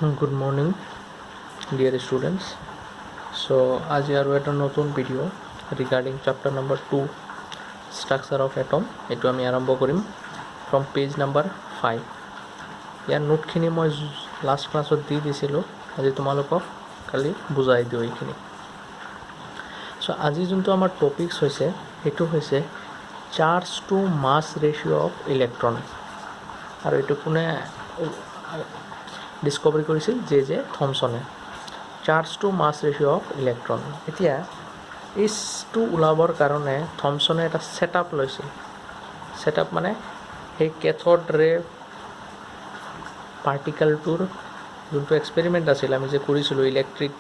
Good morning, dear students. So, আজি আৰু এটা নতুন video' regarding chapter number 2 structure of atom এইটো আমি আৰম্ভ কৰিম ফ্ৰম পেজ নম্বৰ 5। ইয়াৰ নোটখিনি মই লাষ্ট ক্লাছত দি দিছিলোঁ, আজি তোমালোকক কালি বুজাই দিওঁ এইখিনি। চ' আজি যোনটো আমাৰ টপিকছ হৈছে সেইটো হৈছে charge to mass ratio' of electron, আৰু এইটো কোনে ডিস্কভাৰী কৰিছিল? জে থমছনে। Charge to mass ratio' of electron. এতিয়া এইটো ওলাবৰ কাৰণে থমছনে এটা ছেটআপ লৈছিল। ছেটআপ মানে সেই কেথড ৰে পাৰ্টিকেলটোৰ যোনটো এক্সপেৰিমেণ্ট আছিল আমি যে কৰিছিলোঁ ইলেক্ট্ৰিক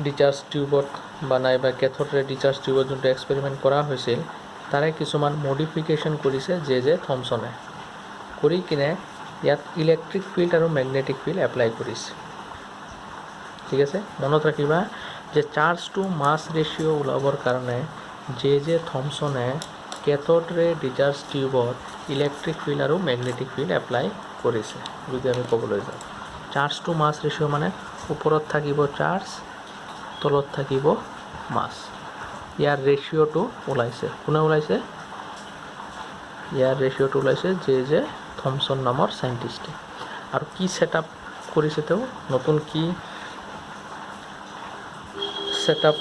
ডিচাৰ্জ টিউবত বা নাইবা কেথড ৰে ডিচাৰ্জ টিউবত যোনটো এক্সপেৰিমেণ্ট কৰা হৈছিল তাৰে কিছুমান মডিফিকেশ্যন কৰিছে জে থমছনে। কৰি কিনে ইয়াত ইলেক্ট্ৰিক ফিল্ড আৰু মেগনেটিক ফিল্ড এপ্লাই কৰিছে। ঠিক আছে, মনত ৰাখিবা যে চাৰ্জ টু মাছ ৰেচিঅ' ওলাবৰ কাৰণে জে থমছনে কেথড ৰে ডিচাৰ্জ টিউবত ইলেক্ট্ৰিক ফিল্ড আৰু মেগনেটিক ফিল্ড এপ্লাই কৰিছে। যদি আমি ক'বলৈ যাওঁ চাৰ্জ টু মাছ ৰেচিঅ' মানে ওপৰত থাকিব চাৰ্জ, তলত থাকিব মাছ। ইয়াৰ ৰেচিঅ'টো ওলাইছে, কোনে ওলাইছে? ইয়াৰ ৰেচিঅ'টো ওলাইছে জে থমছন নামৰ চাইণ্টিষ্টে। আৰু কি ছেটআপ কৰিছে তেওঁ? নতুন কি ছেটআপ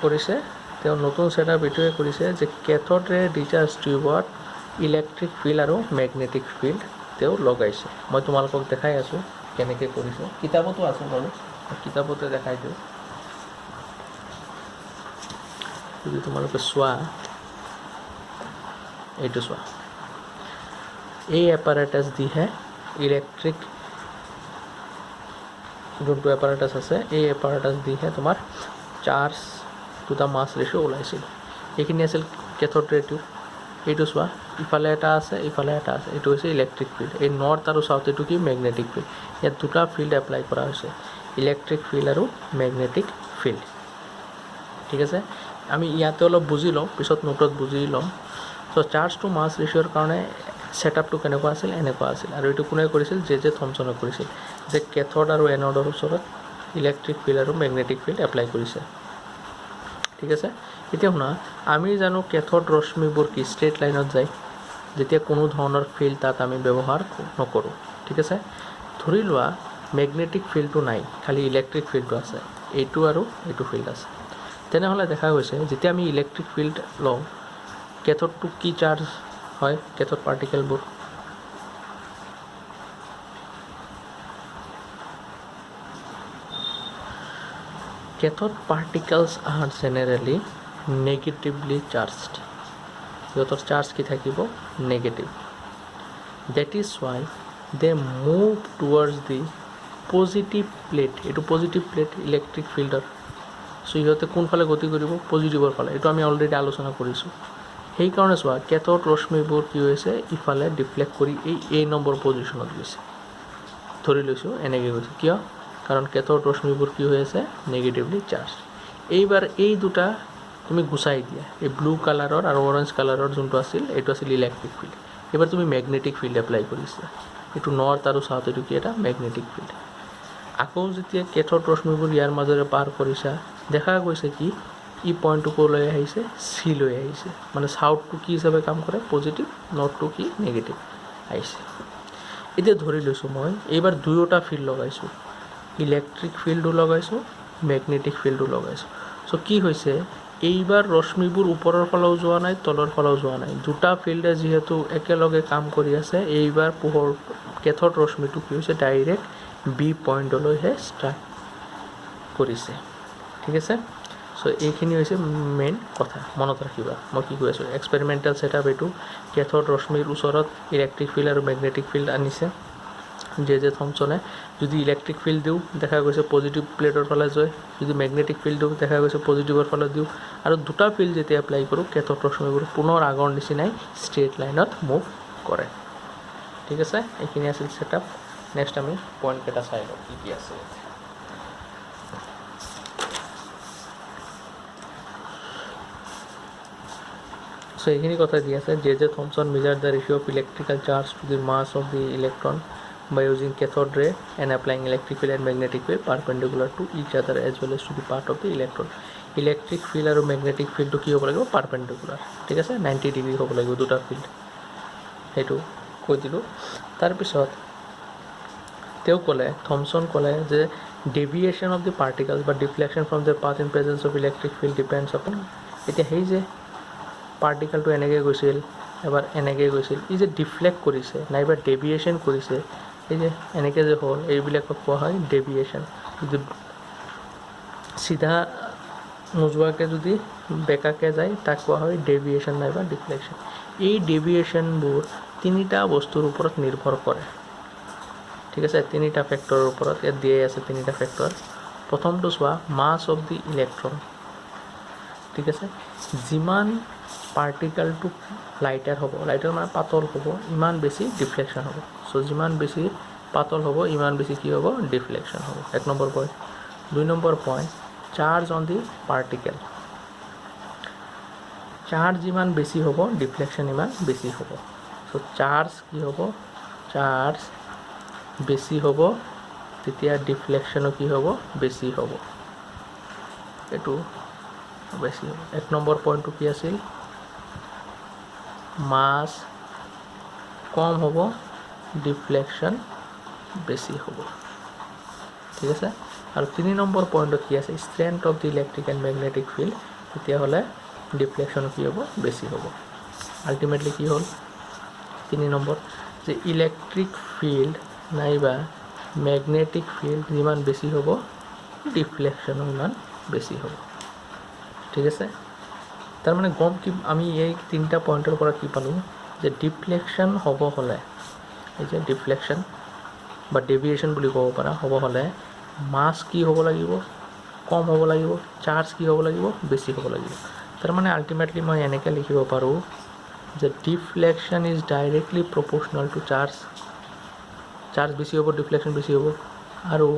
কৰিছে তেওঁ? নতুন ছেটআপ এইটোৱে কৰিছে যে কেথড ৰে ডিচাৰ্জ টিউবত ইলেক্ট্ৰিক ফিল্ড আৰু মেগনেটিক ফিল্ড তেওঁ লগাইছে। মই তোমালোকক দেখাই আছোঁ কেনেকৈ কৰিছে। কিতাপতো আছে বাৰু, কিতাপতে দেখাই দিওঁ। যদি তোমালোকে চোৱা, এইটো চোৱা, এই এপাৰেটাছ দিহে ইলেক্ট্ৰিক যোনটো এপাৰেটাছ আছে এই এপাৰেটাছ দিহে তোমাৰ charge to the mass ratio' ওলাইছিল। এইখিনি আছিল কেথড ৰে টিউব। এইটো চোৱা, ইফালে এটা আছে, ইফালে এটা আছে। এইটো হৈছে ইলেক্ট্ৰিক ফিল্ড। এই নৰ্থ আৰু চাউথ এইটো কি? Magnetic field. ইয়াত দুটা ফিল্ড এপ্লাই কৰা হৈছে, ইলেক্ট্ৰিক ফিল্ড আৰু মেগনেটিক ফিল্ড। ঠিক আছে, আমি ইয়াতে অলপ বুজি লওঁ, পিছত নোটত বুজি ল'ম। চ' চাৰ্জ টু মাছ ৰেচিঅ'ৰ কাৰণে ছেটআপটো কেনেকুৱা আছিল? এনেকুৱা আছিল। আৰু এইটো কোনে কৰিছিল? জে থমছনে কৰিছিল। যে কেথড আৰু এনডৰ ওচৰত ইলেক্ট্ৰিক ফিল্ড আৰু মেগনেটিক ফিল্ড এপ্লাই কৰিছে। ঠিক আছে, এতিয়া শুনা, আমি জানো কেথড ৰশ্মিবোৰ কি ষ্ট্ৰেইট লাইনত যায়, যেতিয়া কোনো ধৰণৰ ফিল্ড তাত আমি ব্যৱহাৰ নকৰোঁ। ঠিক আছে, ধৰি লোৱা মেগনেটিক ফিল্ডটো নাই, খালি ইলেক্ট্ৰিক ফিল্ডটো আছে, এইটো আৰু এইটো ফিল্ড আছে। তেনেহ'লে দেখা গৈছে যেতিয়া আমি ইলেক্ট্ৰিক ফিল্ড লওঁ কেথডটো কি চাৰ্জ হয়? কেথড পাৰ্টিকেলবোৰ cathode particles are generally negatively charged. সিহঁতৰ চাৰ্জ কি থাকিব? Negative. That is why they move towards the positive plate. এইটো পজিটিভ প্লেট ইলেক্ট্ৰিক ফিল্ডৰ। চ' সিহঁতে কোনফালে গতি কৰিব? পজিটিভৰ ফালে। এইটো আমি অলৰেডি আলোচনা কৰিছোঁ। সেইকাৰণে চোৱা কেথড ৰশ্মিবোৰ কি হৈছে? ইফালে ডিফ্লেক্ট কৰি এই নম্বৰ পজিশ্যনত গৈছে। ধৰি লৈছোঁ এনেকৈ গৈছে। কিয়? কাৰণ কেথড ৰশ্মিবোৰ কি হৈ আছে? Negatively charge. এইবাৰ এই দুটা তুমি গুচাই দিয়া, এই ব্লু কালাৰৰ আৰু অৰেঞ্জ কালাৰৰ যোনটো আছিল এইটো আছিল ইলেক্ট্ৰিক ফিল্ড। এইবাৰ তুমি মেগনেটিক ফিল্ড এপ্লাই কৰিছা, এইটো নৰ্থ আৰু চাউথ, এইটো কি? এটা মেগনেটিক ফিল্ড। আকৌ যেতিয়া কেথড ৰশ্মিবোৰ ইয়াৰ মাজেৰে পাৰ কৰিছা, দেখা গৈছে কি ই পইণ্টটো ক'লৈ আহিছে? চি লৈ আহিছে। মানে চাউথটো কি হিচাপে কাম কৰে? পজিটিভ, নৰ্থটো কি? নেগেটিভ আহিছে। এতিয়া ধৰি লৈছোঁ মই এইবাৰ দুয়োটা ফিল্ড লগাইছোঁ, ইলেক্ট্ৰিক ফিল্ডো লগাইছোঁ, মেগনেটিক ফিল্ডো লগাইছোঁ। চ' কি হৈছে? এইবাৰ ৰশ্মিবোৰ ওপৰৰ ফালেও যোৱা নাই, তলৰ ফালেও যোৱা নাই। দুটা ফিল্ডে যিহেতু একেলগে কাম কৰি আছে, এইবাৰ পোহৰ কেথড ৰশ্মিটো কি হৈছে? ডাইৰেক্ট বি পইণ্টলৈহে ষ্ট্ৰাইক কৰিছে। ঠিক আছে, চ' এইখিনি হৈছে মেইন কথা, মনত ৰাখিবা মই কি কৈ আছোঁ। এক্সপেৰিমেণ্টেল ছেটআপ এইটো। কেথড ৰশ্মিৰ ওচৰত ইলেক্ট্ৰিক ফিল্ড আৰু মেগনেটিক ফিল্ড আনিছে জে থমছনে। যদি ইলেক্ট্ৰিক ফিল্ড দিওঁ দেখা গৈছে পজিটিভ প্লেটৰ ফালে যায়, যদি মেগনেটিক ফিল্ড দিওঁ দেখা গৈছে পজিটিভৰ ফালে দিওঁ। আৰু দুটা ফিল্ড যেতিয়া এপ্লাই কৰোঁ কেথড ৰশ্মিবোৰ পুনৰ আগৰ নিচিনাই ষ্ট্ৰেইট লাইনত মুভ কৰে। ঠিক আছে, এইখিনি আছিল ছেটআপ। নেক্সট আমি পইণ্টকেইটা চাই লওঁ কি কি আছে। চ' এইখিনি কথা দি আছে J Thomson measured the ratio' of electrical charge to the mass of the electron by using cathode ray and applying electric field and magnetic field perpendicular to each other as well as to the path of the electron. Electric field আৰু magnetic field কি হ'ব লাগিব perpendicular, ঠিক আছে 90 degree হ'ব লাগিব দুটা field, সেইটো কৈ দিলোঁ। তাৰপিছত তেওঁ ক'লে থমছন ক'লে যে ডেভিয়েশ্যন অফ দি পাৰ্টিকলছ বা deflection from the path in presence of electric field depends upon. এতিয়া সেই যে পাৰ্টিকেলটো এনেকৈ গৈছিল এবাৰ এনেকৈ গৈছিল, ই যে ডিফ্লেক্ট কৰিছে নাইবা ডেভিয়েশ্যন কৰিছে, এই যে এনেকৈ যে হ'ল এইবিলাকক কোৱা হয় ডেভিয়েশ্যন। যদি চিধা নোযোৱাকৈ যদি বেকাকৈ যায় তাক কোৱা হয় ডেভিয়েশ্যন নাইবা ডিফ্লেকশ্যন। এই ডেভিয়েশ্যনবোৰ তিনিটা বস্তুৰ ওপৰত নিৰ্ভৰ কৰে, ঠিক আছে, তিনিটা ফেক্টৰৰ ওপৰত ইয়াত দিয়াই আছে তিনিটা ফেক্টৰ। প্ৰথমটো চোৱা মাছ অফ দি ইলেক্ট্ৰন, ঠিক আছে, যিমান পাৰ্টিকেলটো লাইটাৰ হ'ব, লাইটাৰ মানে পাতল হ'ব, ইমান বেছি ডিফ্লেকশ্যন হ'ব। চ' যিমান বেছি পাতল হ'ব ইমান বেছি কি হ'ব ডিফ্লেকশ্যন হ'ব, 1 number point. 2 number point charge on the particle, charge যিমান বেছি হ'ব ডিফ্লেকশ্যন ইমান বেছি হ'ব। চ' চাৰ্জ কি হ'ব, চাৰ্জ বেছি হ'ব তেতিয়া ডিফ্লেকশ্যনো কি হ'ব বেছি হ'ব, এইটো বেছি হ'ব। 1 নম্বৰ পইণ্টটো কি আছিল, মাছ কম হ'ব ডিফ্লেকশ্যন বেছি হ'ব, ঠিক আছে। আৰু 3 নম্বৰ পইণ্টত কি আছে, strength of the electric and magnetic field, তেতিয়াহ'লে ডিফ্লেকশ্যন কি হ'ব বেছি হ'ব। আল্টিমেটলি কি হ'ল 3 নম্বৰ, যে ইলেক্ট্ৰিক ফিল্ড নাইবা মেগনেটিক ফিল্ড যিমান বেছি হ'ব ডিফ্লেকশ্যনো ইমান বেছি হ'ব, ঠিক আছে। তাৰমানে গম কি আমি এই 3টা পইণ্টৰ পৰা কি পালোঁ, যে ডিফ্লেকশ্যন হ'ব হ'লে, এই যে ডিফ্লেকশ্যন বা ডেভিয়েশ্যন বুলি ক'ব পাৰা হ'ব হ'লে মাছ কি হ'ব লাগিব কম হ'ব লাগিব, চাৰ্জ কি হ'ব লাগিব বেছি হ'ব লাগিব। তাৰমানে আল্টিমেটলি মই এনেকৈ লিখিব পাৰোঁ যে deflection is directly proportional to charge, charge বেছি হ'ব ডিফ্লেকশ্যন বেছি হ'ব। আৰু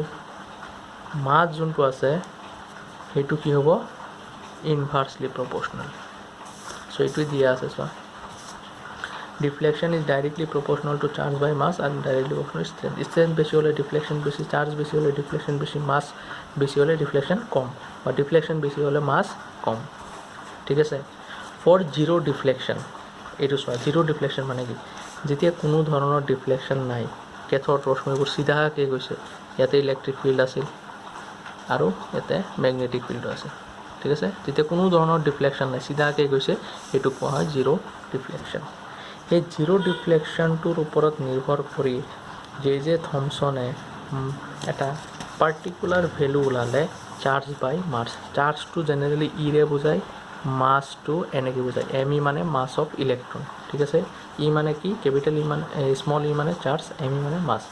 মাছ যোনটো আছে সেইটো কি হ'ব ইনভাৰ্চলি প্ৰপ'ৰ্চনেল। চ' এইটোৱে দিয়া আছে চোৱা, ডিফ্লেকশ্যন is directly proportional to charge by মাছ আৰু ডাইৰেক্টলি প্ৰপ'ৰ্চনেল ষ্ট্ৰেংথ। ষ্ট্ৰেংথ বেছি হ'লে ডিফ্লেকশ্যন বেছি, চাৰ্জ বেছি হ'লে ডিফ্লেকশ্যন বেছি, মাছ বেছি হ'লে ডিফ্লেকশ্যন কম, বা ডিফ্লেকশ্যন বেছি হ'লে মাছ কম, ঠিক আছে। ফৰ জিৰ' ডিফ্লেকশ্যন, এইটো চোৱা জিৰ' ডিফ্লেকশ্যন মানে কি, যেতিয়া কোনো ধৰণৰ ডিফ্লেকশ্যন নাই, কেথড ৰশ্মিবোৰ চিধাকৈ গৈছে, ইয়াতে ইলেক্ট্ৰিক ফিল্ড আছিল আৰু ইয়াতে মেগনেটিক ফিল্ডো আছে, ঠিক আছে। যেতিয়া কোনো ধৰণৰ ডিফ্লেকশ্যন নাই চিধাকৈ গৈছে, সেইটোক কোৱা হয় জিৰ' ডিফ্লেকশ্যন। সেই জিৰ' ডিফ্লেকশ্যনটোৰ ওপৰত নিৰ্ভৰ কৰি যে থমছনে এটা পাৰ্টিকুলাৰ ভেলু ওলালে চাৰ্জ বাই মাছ। চাৰ্জটো জেনেৰেলি ইৰে বুজায়, মাছটো এনেকৈ বুজায়, এম ই মানে মাছ অফ ইলেক্ট্ৰন, ঠিক আছে। ই মানে কি কেপিটেল ই মানে স্মল ই মানে চাৰ্জ, এম ই মানে মাছ।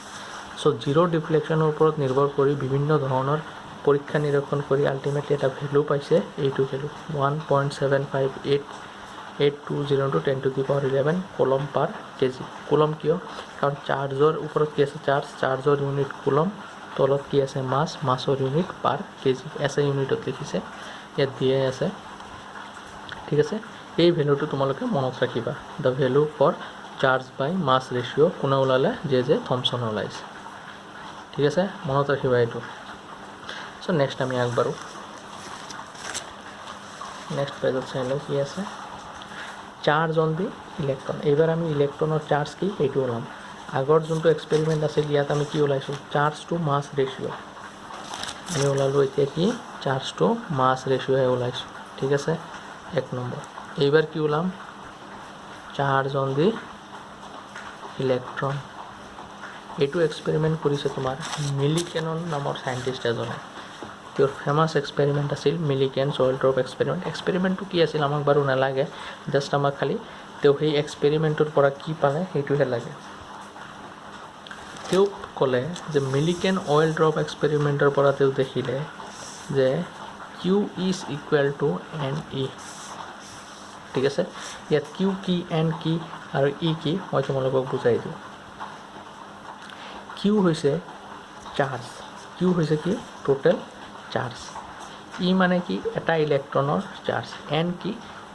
চ' জিৰ' ডিফ্লেকশ্যনৰ ওপৰত নিৰ্ভৰ কৰি বিভিন্ন ধৰণৰ পৰীক্ষা নিৰীক্ষণ কৰি আল্টিমেটলি এটা ভেলু পাইছে, এইটো ভেলু 1.75882 × 10⁻11 কুলম পাৰ কেজি। কুলম কিয়, কাৰণ চাৰ্জৰ ওপৰত কি আছে চাৰ্জ, চাৰ্জৰ ইউনিট কুলম, তলত কি আছে মাছ, মাছৰ ইউনিট পাৰ কেজি, এছআই ইউনিটত লিখিছে, ইয়াত দিয়াই আছে, ঠিক আছে। এই ভেলুটো তোমালোকে মনত ৰাখিবা, the value for charge by mass ratio' কোনে ওলালে, যে থমছন ওলাইছে, ঠিক আছে, মনত ৰাখিবা এইটো। চ' নেক্সট আমি আগবাঢ়োঁ, নেক্সট পেজত চাই লওঁ কি আছে, চাৰ্জ অন দি ইলেক্ট্ৰন। এইবাৰ আমি ইলেক্ট্ৰনৰ চাৰ্জ কি সেইটো ওলাম। আগৰ যোনটো এক্সপেৰিমেণ্ট আছিল ইয়াত আমি কি ওলাইছোঁ, চাৰ্জ টু মাছ ৰেচিঅ', আমি ওলালোঁ এতিয়া কি চাৰ্জ টু মাছ ৰেচিঅ'হে ওলাইছোঁ, ঠিক আছে 1 নম্বৰ। এইবাৰ কি ওলাম, চাৰ্জ অন দি ইলেক্ট্ৰন। এইটো এক্সপেৰিমেণ্ট কৰিছে তোমাৰ মিলিকেনন নামৰ চাইণ্টিষ্ট এজনে, তেওঁৰ ফেমাছ এক্সপেৰিমেণ্ট আছিল মিলিকেন অইল ড্ৰপ এক্সপেৰিমেণ্ট। এক্সপেৰিমেণ্টটো কি আছিল আমাক বাৰু নালাগে, জাষ্ট আমাক খালি তেওঁ সেই এক্সপেৰিমেণ্টৰ পৰা কি পালে সেইটোহে লাগে। তেওঁ ক'লে যে মিলিকেন অইল ড্ৰপ এক্সপেৰিমেণ্টৰ পৰা তেওঁ দেখিলে যে Q is equal to n e, ঠিক আছে। ইয়াত কিউ কি, এন কি আৰু ই কি মই তোমালোকক বুজাই দিওঁ। কিউ হৈছে চাৰ্জ, কিউ হৈছে কি টোটেল চাৰ্জ, ই মানে কি এটা ইলেক্ট্ৰনৰ চাৰ্জ, এন কি,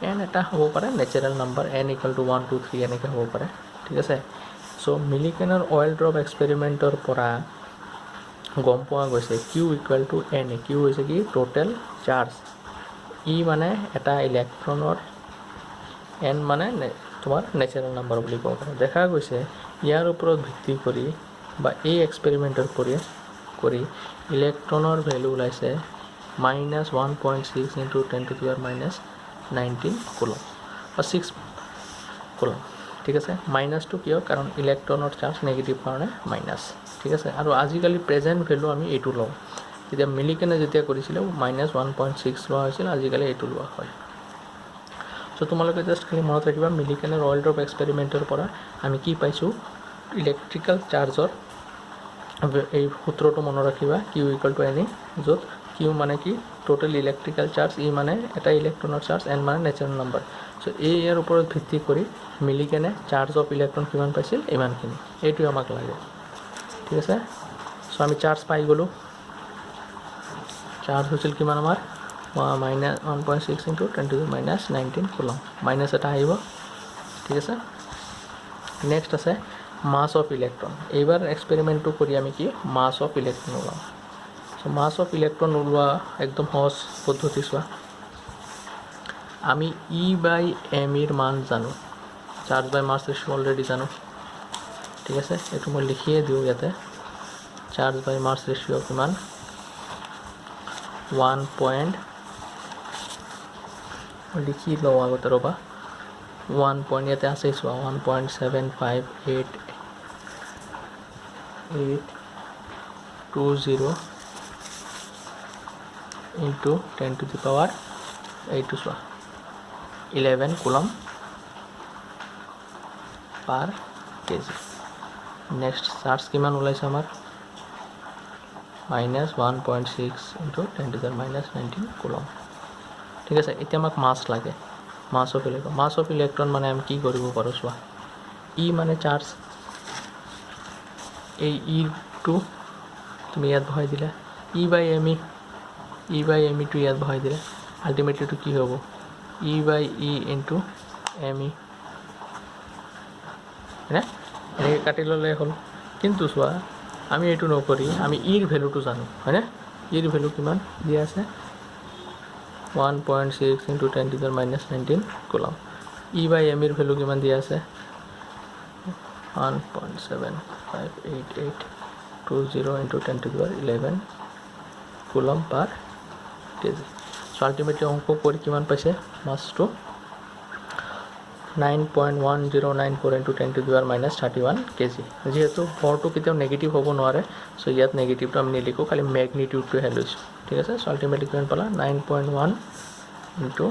এন এটা হ'ব পাৰে নেচাৰেল নাম্বাৰ, n = 1 2 3 এনেকৈ হ'ব পাৰে, ঠিক আছে। চ' সো মিলিকেনৰ অইল ড্ৰপ এক্সপেৰিমেণ্টৰ পৰা গম পোৱা গৈছে Q equal to n e. Q হৈছে কি টোটেল চাৰ্জ, ই মানে এটা ইলেক্ট্ৰনৰ, এন মানে তোমাৰ নেচাৰেল নাম্বাৰ বুলি ক'ব পাৰোঁ। দেখা গৈছে ইয়াৰ ওপৰত ভিত্তি কৰি বা এই এক্সপেৰিমেণ্টৰ কৰি ইলেক্ট্ৰনৰ ভেলু ওলাইছে -1.6 ইনটু 10⁻⁻19 কুলম বা 6 কুলম। ঠিক আছে, মাইনাছটো কিয়, কাৰণ ইলেক্ট্ৰনৰ চাৰ্জ নেগেটিভ কাৰণে মাইনাছ। ঠিক আছে, আৰু আজিকালি প্ৰেজেণ্ট ভেলু আমি এইটো লওঁ। তেতিয়া মিলিকেনে যেতিয়া কৰিছিলে -1.6 লোৱা হৈছিল, আজিকালি এইটো লোৱা হয়। চ' তোমালোকে জাষ্ট খালি মনত ৰাখিবা মিলিকেনৰ অইল ড্ৰপ এক্সপেৰিমেণ্টৰ পৰা আমি কি পাইছোঁ, ইলেক্ট্ৰিকেল চাৰ্জৰ এই সূত্ৰটো মনত ৰাখিবা, Q equal to n e, য'ত কিউ মানে কি টোটেল ইলেক্ট্ৰিকেল চাৰ্জ, ই মানে এটা ইলেক্ট্ৰনৰ চাৰ্জ, এন মানে নেচাৰেল নাম্বাৰ। চ' ইয়াৰ ওপৰত ভিত্তি কৰি মিলিকেনে চাৰ্জ অফ ইলেক্ট্ৰন কিমান পাইছিল, ইমানখিনি। এইটোৱে আমাক লাগে। ঠিক আছে, চ' আমি চাৰ্জ পাই গ'লোঁ। চাৰ্জ হৈছিল কিমান আমাৰ -1.6 ইনটু 10⁻⁻19 কুলম, মাইনাছ এটা আহিব। ঠিক আছে, নেক্সট আছে মাছ অফ ইলেক্ট্ৰন। এইবাৰ এক্সপেৰিমেণ্টটো কৰি আমি কি মাছ অফ ইলেক্ট্ৰন ওলাম। চ' মাছ অফ ইলেক্ট্ৰন ওলোৱা একদম সহজ পদ্ধতি চোৱা। আমি E/m ৰ মান জানো, charge by mass ratio' already জানো। ঠিক আছে, এইটো মই লিখিয়ে দিওঁ ইয়াতে, চাৰ্জ বাই মাছ ৰেচিঅ' কিমান 1. লিখি লওঁ আগতে, ৰ'বা। 1 ইয়াতে আছে চোৱা, 1.75820 ইনটু 10⁻⁸ এইটো চোৱা 11 কুলম পাৰ কেজি। নেক্সট চাৰ্জ কিমান ওলাইছে আমাৰ -1.6 ইনটু 10⁻⁻19 কুলম। ঠিক আছে, এতিয়া আমাক মাছ লাগে, mass of electron. Mass of electron মানে আমি কি কৰিব পাৰোঁ চোৱা, ই মানে চাৰ্জ, এই ইটো তুমি ইয়াত বহাই দিলা, E/m টো ইয়াত বহাই দিলে, আল্টিমেটলি এইটো কি হ'ব E/e ইনটু m e, হয়নে? এনেকৈ কাটি ল'লে হ'ল। কিন্তু চোৱা আমি এইটো নকৰি আমি ইৰ ভেলুটো জানো, হয়নে? ইৰ ভেলু কিমান দিয়া আছে 1.6 ইনটু 10⁻⁻19 কুলম। E/m ৰ ভেলু কিমান দিয়া আছে 1.75820 ইনটু 10⁻11 কুলম পাৰ কেজি। চ' আল্টিমেটলি অংক কৰি কিমান পাইছে মাছটো 9.1094 ইনটু 10⁻31 কেজি। যিহেতু হৰটো কেতিয়াও নেগেটিভ হ'ব নোৱাৰে, চ' ইয়াত নেগেটিভটো আমি নিলিখোঁ, খালি মেগনিটিউডটোহে লৈছোঁ। ঠিক আছে, চ' আল্টিমেটলি কিমান পালা 9.1 ইনটু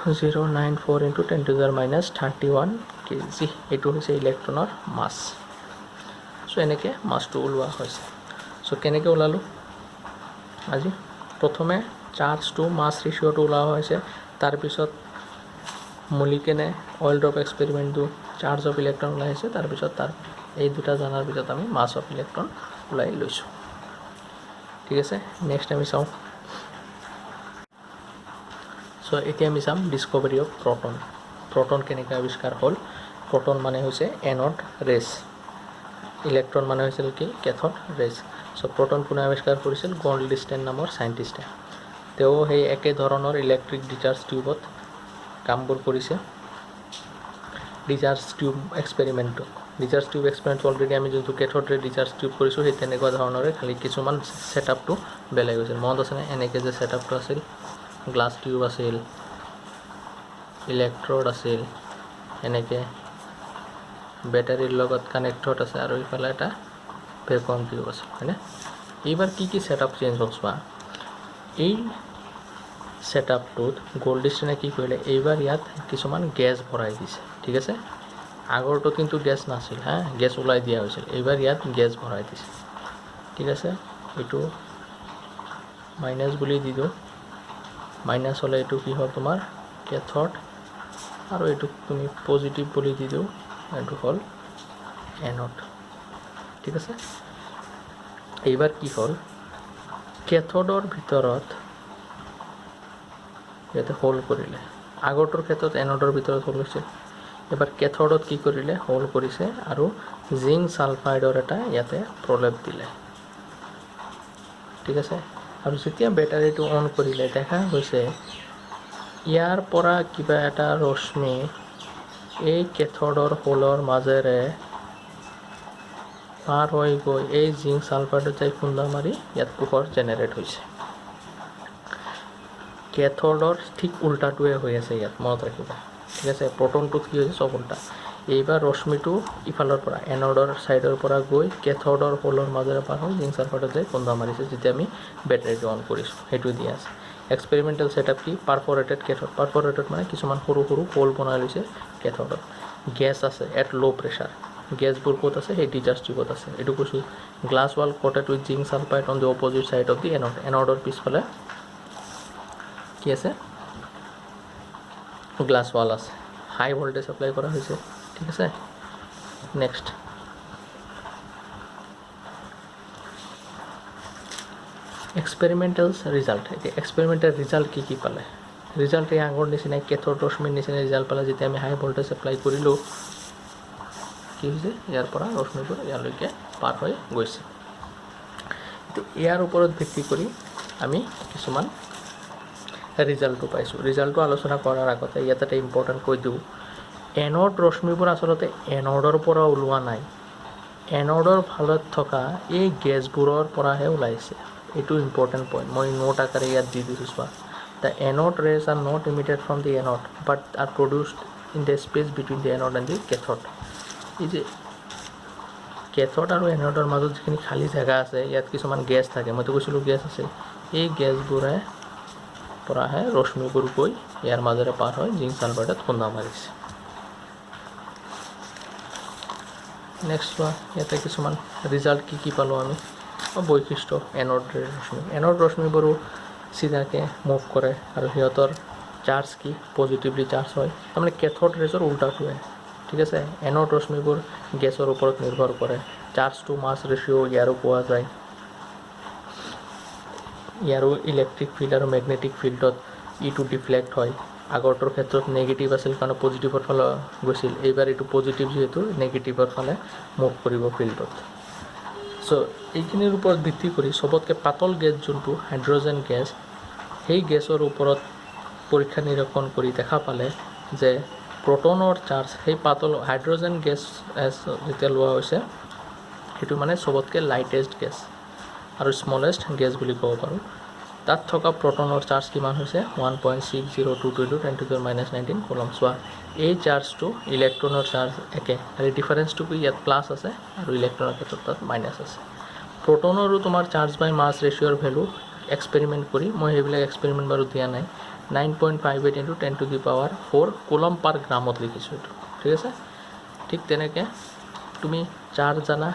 094 ইনটু 10⁻31 কেজি। এইটো হৈছে ইলেক্ট্ৰনৰ মাছ। চ' এনেকৈ মাছটো ওলোৱা হৈছে। চ' কেনেকৈ ওলালোঁ আজি, প্ৰথমে চাৰ্জটো মাছ ৰেচিঅ'টো ওলোৱা হৈছে, তাৰপিছত মিলিকেনে অইল ড্ৰপ এক্সপেৰিমেণ্টটো চাৰ্জ অফ ইলেক্ট্ৰন ওলাই আহিছে, তাৰপিছত এই দুটা জনাৰ পিছত আমি মাছ অফ ইলেক্ট্ৰন ওলাই লৈছোঁ। ঠিক আছে, নেক্সট আমি চাওঁ। চ' এতিয়া আমি চাম ডিস্কভাৰী অফ প্ৰটন। প্ৰটন কেনেকৈ আৱিষ্কাৰ হ'ল। প্ৰটন মানে হৈছে এনড ৰেছ, ইলেক্ট্ৰন মানে হৈছিল কি কেথড ৰেছ। চ' প্ৰটন কোনে আৱিষ্কাৰ কৰিছিল, গল্ডষ্টেইন নামৰ চাইণ্টিষ্টে। তেওঁ সেই একে ধৰণৰ ইলেক্ট্ৰিক ডিচাৰ্জ টিউবত কামবোৰ কৰিছে। ডিচাৰ্জ টিউব এক্সপেৰিমেণ্টটো অলৰেডি আমি যোনটো কেথড ৰে ডিচাৰ্জ টিউব কৰিছোঁ, সেই তেনেকুৱা ধৰণৰে, খালি কিছুমান ছেটআপটো বেলেগ হৈছিল। মনত আছেনে, এনেকৈ যে ছেটআপটো আছিল, গ্লাছ টিউব আছিল, ইলেক্ট্ৰড আছিল, এনেকৈ বেটাৰীৰ লগত কানেক্টড আছে, আৰু ইফালে এটা ভেকুৱাম টিউব আছে, হয়নে? এইবাৰ কি ছেটআপ চেঞ্জ হ'ল চোৱা। এই ছেটআপটোত গল্ডষ্টেইনে কি কৰিলে, এইবাৰ ইয়াত কিছুমান গেছ ভৰাই দিছে। ঠিক আছে, আগৰটোত কিন্তু গেছ নাছিল, গেছ ওলাই দিয়া হৈছিল, এইবাৰ ইয়াত গেছ ভৰাই দিছে। ঠিক আছে, এইটো মাইনাছ বুলি দি দিওঁ, মাইনাছ হ'লে এইটো কি হ'ল তোমাৰ কেথড, আৰু এইটো তুমি পজিটিভ বুলি দি দিওঁ, এইটো হ'ল এনড। ঠিক আছে, এইবাৰ কি হ'ল, কেথডৰ ভিতৰত ইয়াতে হোল কৰিলে, আগৰটোৰ ক্ষেত্ৰত এনডৰ ভিতৰত হোল হৈছিল, এবাৰ কেথডত কি কৰিলে হোল কৰিছে আৰু জিংক সালফাইডৰ এটা ইয়াতে প্ৰলেপ দিলে ঠিক আছে আৰু যেতিয়া বেটাৰীটো অন কৰিলে দেখা গৈছে ইয়াৰ পৰা কিবা এটা ৰশ্মি এই কেথডৰ হোলৰ মাজেৰে পাৰ হৈ গৈ এই জিংক সালফাইডত যাই খুন্দা মাৰি ইয়াত পোহৰ জেনেৰেট হৈছে কেথডৰ ঠিক উল্টাটোৱে হৈ আছে ইয়াত মনত ৰাখিবা ঠিক আছে প্ৰটনটোত কি হৈছে সব উল্টা এইবাৰ ৰশ্মিটো ইফালৰ পৰা এনডৰ সাইডৰ পৰা গৈ কেথডৰ হোলৰ মাজেৰে পাৰ হৈ জিংক সালফাইডত যাই খুন্দা মাৰিছে যেতিয়া আমি বেটাৰীটো অন কৰিছোঁ সেইটো দি আছে এক্সপেৰিমেণ্টেল সেটআপ কি পাৰফৰেটেড কেথড পাৰফৰেটেড মানে কিছুমান সৰু সৰু হোল বনাই লৈছে কেথডত গেছ আছে এট লো প্ৰেছাৰ গেছবোৰ ক'ত আছে সেই ডিচাৰ্জ টিউবত আছে এইটো কৈছোঁ glass wall coated with zinc sulphide on the opposite side of the এনডৰ পিছফালে কি আছে গ্লাছ ৱাল আছে হাই ভোল্টেজ এপ্লাই কৰা হৈছে ঠিক আছে নেক্সট এক্সপেৰিমেণ্টেল ৰিজাল্ট এতিয়া এক্সপেৰিমেণ্টেল ৰিজাল্ট কি পালে ৰিজাল্ট এই আগৰ নিচিনাই কেথড ৰশ্মিৰ নিচিনাই ৰিজাল্ট পালে যেতিয়া আমি হাই ভোল্টেজ এপ্লাই কৰিলোঁ কি হৈছে ইয়াৰ পৰা ৰশ্মিবোৰ ইয়ালৈকে পাৰ হৈ গৈছে এতিয়া ইয়াৰ ওপৰত ভিত্তি কৰি আমি কিছুমান ৰিজাল্টটো পাইছোঁ ৰিজাল্টটো আলোচনা কৰাৰ আগতে ইয়াত এটা ইম্পৰ্টেণ্ট কৈ দিওঁ এনড ৰশ্মিবোৰ আচলতে এনডৰ পৰা ওলোৱা নাই এনডৰ ফালত থকা এই গেছবোৰৰ পৰাহে ওলাইছে এইটো ইম্পৰ্টেণ্ট পইণ্ট মই নোট আকাৰে ইয়াত দি দিছোঁ চোৱা the and raise are not emitted from the and but R produced in the space between the and and the cathode এই যে কেথড আৰু এনডৰ মাজত যিখিনি খালী জেগা আছে ইয়াত কিছুমান গেছ থাকে মইতো কৈছিলোঁ গেছ আছে এই গেছবোৰে পৰাহে ৰশ্মিবোৰ গৈ ইয়াৰ মাজেৰে পাৰ হৈ জিংক সালফাইডত খুন্দা মাৰিছে নেক্সট চোৱা ইয়াতে কিছুমান ৰিজাল্ট কি পালোঁ আমি বৈশিষ্ট্য এনড ৰশ্মিবোৰো চিধাকৈ মুভ কৰে আৰু সিহঁতৰ চাৰ্জ কি পজিটিভলি চাৰ্জ হয় তাৰমানে কেথড ৰেজৰ উল্টাটোৱে ঠিক আছে এনড ৰশ্মিবোৰ গেছৰ ওপৰত নিৰ্ভৰ কৰে চাৰ্জ টু মাছ ৰেচিঅ' ইয়াৰো পোৱা যায় ইয়াৰো ইলেক্ট্ৰিক ফিল্ড আৰু মেগনেটিক ফিল্ডত ইটো ডিফ্লেক্ট হয় আগৰটোৰ ক্ষেত্ৰত নেগেটিভ আছিল কাৰণে পজিটিভৰ ফালে গৈছিল এইবাৰ এইটো পজিটিভ যিহেতু নেগেটিভৰ ফালে মুভ কৰিব ফিল্ডত চ' এইখিনিৰ ওপৰত ভিত্তি কৰি চবতকৈ পাতল গেছ যোনটো হাইড্ৰজেন গেছ সেই গেছৰ ওপৰত পৰীক্ষা নিৰীক্ষণ কৰি দেখা পালে যে প্ৰটনৰ চাৰ্জ সেই পাতল হাইড্ৰজেন গেছ যেতিয়া লোৱা হৈছে সেইটো মানে চবতকৈ লাইটেষ্ট গেছ আৰু স্মলেষ্ট গেছ বুলি ক'ব পাৰোঁ তাত থকা প্ৰটনৰ চাৰ্জ কিমান হৈছে 1.6022 × 10⁻19 কুলম চোৱা এই চাৰ্জটো ইলেক্ট্ৰনৰ চাৰ্জ একে আৰু ডিফাৰেঞ্চটো কি ইয়াত প্লাছ আছে আৰু ইলেক্ট্ৰনৰ ক্ষেত্ৰত তাত মাইনাছ আছে প্ৰটনৰো তোমাৰ charge by much ৰেচিঅ'ৰ value experiment কৰি মই সেইবিলাক এক্সপেৰিমেণ্ট বাৰু দিয়া নাই 9.58 × 10⁴ কুলম পাৰ গ্ৰামত লিখিছোঁ এইটো ঠিক আছে ঠিক তেনেকৈ তুমি চাৰ্জ জানা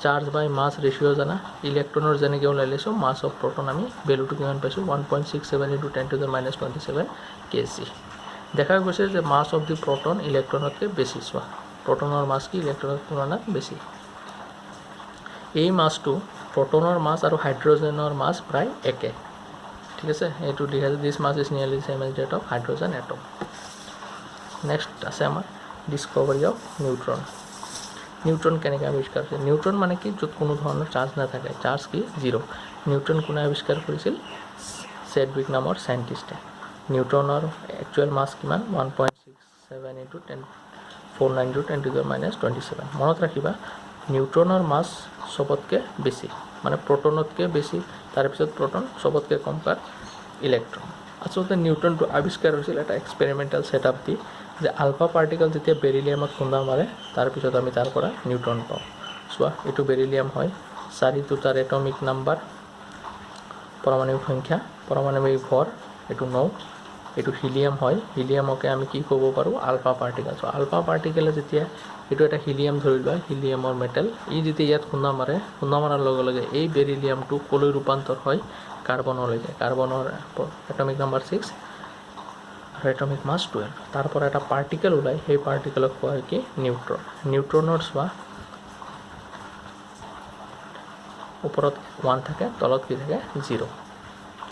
চাৰ্জ বাই মাছ ৰেচিঅ' জানা ইলেক্ট্ৰনৰ যেনেকৈ ওলাই লৈছোঁ মাছ অফ প্ৰটন আমি ভেলুটো কিমান পাইছোঁ 1.67 × 10⁻27 kg দেখা গৈছে যে মাছ অফ দি প্ৰটন ইলেক্ট্ৰনতকৈ বেছি চোৱা প্ৰটনৰ মাছ কি ইলেক্ট্ৰনৰ তুলনাত বেছি এই মাছটো প্ৰটনৰ মাছ আৰু হাইড্ৰজেনৰ মাছ প্ৰায় একে ঠিক আছে এইটো লিখা আছে this mass is nearly same as that of hydrogen atom next আছে আমাৰ ডিস্কভাৰী অফ নিউট্ৰন নিউট্ৰন কেনেকৈ আৱিষ্কাৰ কৰিছিল নিউট্ৰন মানে কি য'ত কোনো ধৰণৰ চাৰ্জ নাথাকে চাৰ্জ কি জিৰ' নিউট্ৰন কোনে আৱিষ্কাৰ কৰিছিল চেডউইক নামৰ চাইণ্টিষ্টে নিউট্ৰনৰ একচুৱেল মাছ কিমান 1.67 × 10⁻⁻27 মনত ৰাখিবা নিউট্ৰনৰ মাছ চবতকৈ বেছি মানে প্ৰটনতকৈ বেছি তাৰপিছত প্ৰটন চবতকৈ কম কাৰ ইলেক্ট্ৰন আচলতে নিউট্ৰনটো আৱিষ্কাৰ হৈছিল এটা এক্সপেৰিমেণ্টেল ছেটআপ দি যে আলফা পাৰ্টিকল যেতিয়া বেৰিলিয়ামত খুন্দা মাৰে তাৰপিছত আমি তাৰ পৰা নিউট্ৰন পাওঁ চোৱা এইটো বেৰিলিয়াম হয় 4টো তাৰ এটমিক নাম্বাৰ পাৰমাণৱিক সংখ্যা পাৰমাণৱিক ভৰ এইটো 9 এইটো হিলিয়াম হয় হিলিয়ামকে আমি কি ক'ব পাৰোঁ আলফা পাৰ্টিকল চ' আলফা পাৰ্টিকলে যেতিয়া এইটো এটা হিলিয়াম ধৰি লোৱা হিলিয়ামৰ মেটেল ই যেতিয়া ইয়াত খুন্দা মাৰাৰ লগে লগে এই বেৰিলিয়ামটো ক'লৈ ৰূপান্তৰ হয় কাৰ্বনলৈকে কাৰ্বনৰ এটমিক নাম্বাৰ 6 আৰু এটমিক মাছ 12 তাৰ পৰা এটা পাৰ্টিকেল ওলায় সেই পাৰ্টিকেলক কোৱা হয় কি নিউট্ৰনৰ চোৱা ওপৰত 1 থাকে তলত কি থাকে 0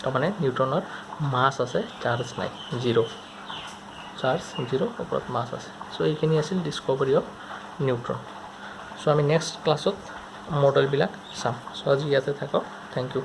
তাৰমানে নিউট্ৰনৰ মাছ আছে চাৰ্জ নাই 0 চ' চাৰ্জ 0 ওপৰত মাছ আছে চ' এইখিনি আছিল ডিস্কভাৰী অফ নিউট্ৰন চ' আমি নেক্সট ক্লাছত মডেলবিলাক চাম চ' আজি ইয়াতে থাকক থেংক ইউ